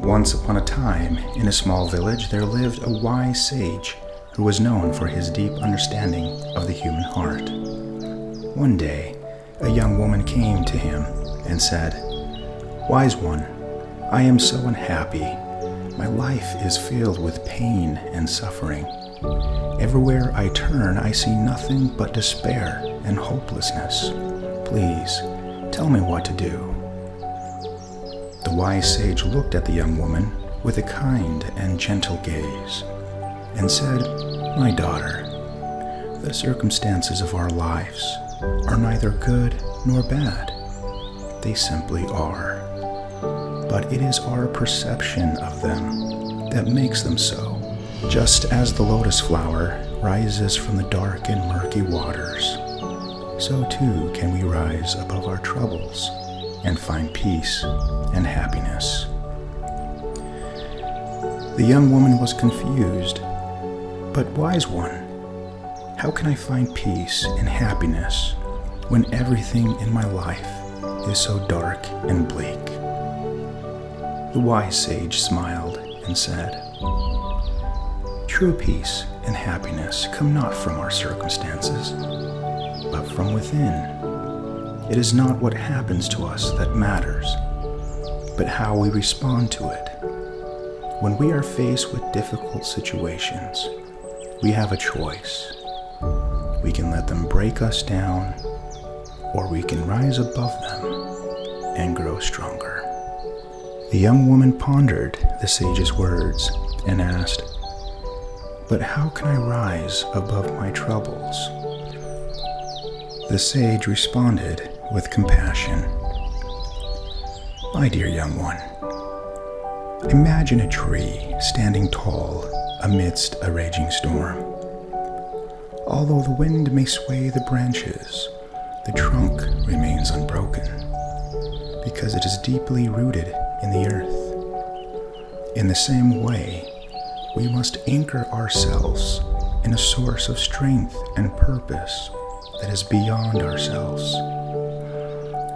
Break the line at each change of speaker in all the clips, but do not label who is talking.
Once upon a time, in a small village, there lived a wise sage who was known for his deep understanding of the human heart. One day, a young woman came to him and said, "Wise one, I am so unhappy. My life is filled with pain and suffering. Everywhere I turn, I see nothing but despair and hopelessness. Please, tell me what to do." The wise sage looked at the young woman with a kind and gentle gaze and said, "My daughter, the circumstances of our lives are neither good nor bad. They simply are. But it is our perception of them that makes them so. Just as the lotus flower rises from the dark and murky waters, so too can we rise above our troubles and find peace and happiness." The young woman was confused. "But wise one, how can I find peace and happiness when everything in my life is so dark and bleak?" The wise sage smiled and said, "True peace and happiness come not from our circumstances, but from within. It is not what happens to us that matters, but how we respond to it. When we are faced with difficult situations, we have a choice. We can let them break us down, or we can rise above them and grow stronger." The young woman pondered the sage's words and asked, "But how can I rise above my troubles?" The sage responded with compassion, "My dear young one, imagine a tree standing tall amidst a raging storm. Although the wind may sway the branches, the trunk remains unbroken because it is deeply rooted in the earth. In the same way, we must anchor ourselves in a source of strength and purpose that is beyond ourselves.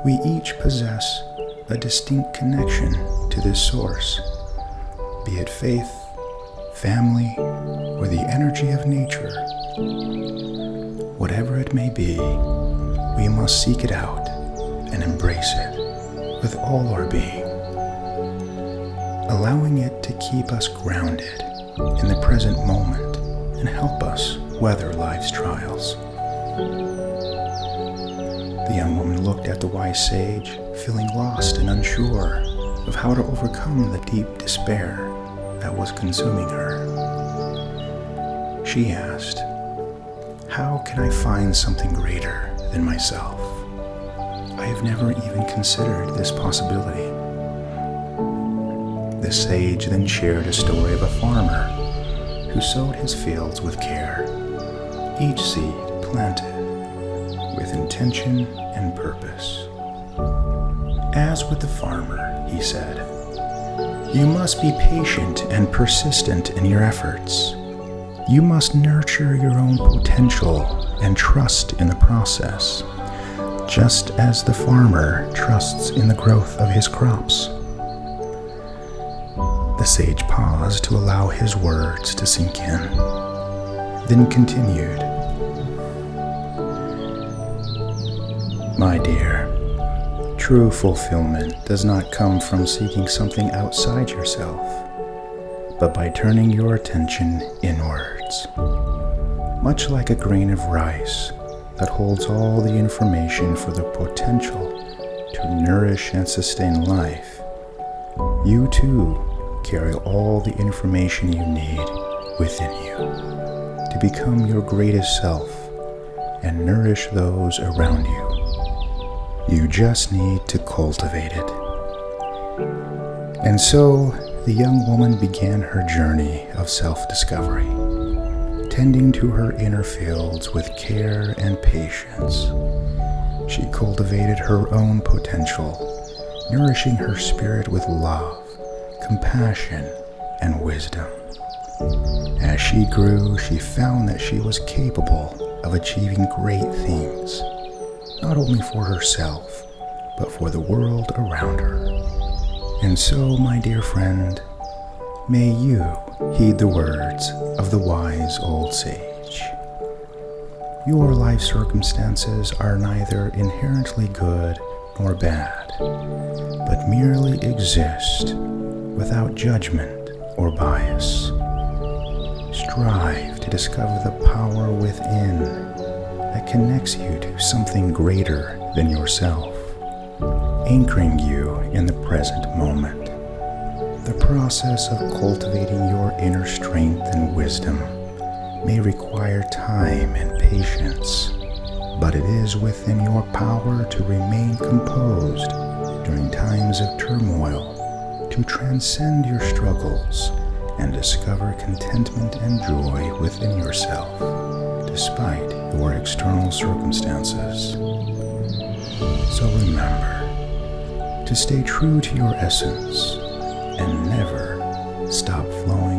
We each possess a distinct connection to this source, be it faith, family, or the energy of nature. Whatever it may be, we must seek it out and embrace it with all our being, allowing it to keep us grounded in the present moment and help us weather life's trials." The young woman looked at the wise sage, feeling lost and unsure of how to overcome the deep despair that was consuming her. She asked, "How can I find something greater than myself? I have never even considered this possibility." The sage then shared a story of a farmer who sowed his fields with care, each seed planted with intention and purpose. "As with the farmer," he said, "you must be patient and persistent in your efforts. You must nurture your own potential and trust in the process, just as the farmer trusts in the growth of his crops." The sage paused to allow his words to sink in, then continued, "My dear, true fulfillment does not come from seeking something outside yourself, but by turning your attention inwards. Much like a grain of rice that holds all the information for the potential to nourish and sustain life, you too carry all the information you need within you to become your greatest self and nourish those around you. You just need to cultivate it." And so the young woman began her journey of self-discovery, tending to her inner fields with care and patience. She cultivated her own potential, nourishing her spirit with love, compassion, and wisdom. As she grew, she found that she was capable of achieving great things, not only for herself, but for the world around her. And so, my dear friend, may you heed the words of the wise old sage. Your life circumstances are neither inherently good nor bad, but merely exist without judgment or bias. Strive to discover the power within that connects you to something greater than yourself, anchoring you in the present moment. The process of cultivating your inner strength and wisdom may require time and patience, but it is within your power to remain composed during times of turmoil, to transcend your struggles and discover contentment and joy within yourself, despite your external circumstances. So remember to stay true to your essence and never stop flowing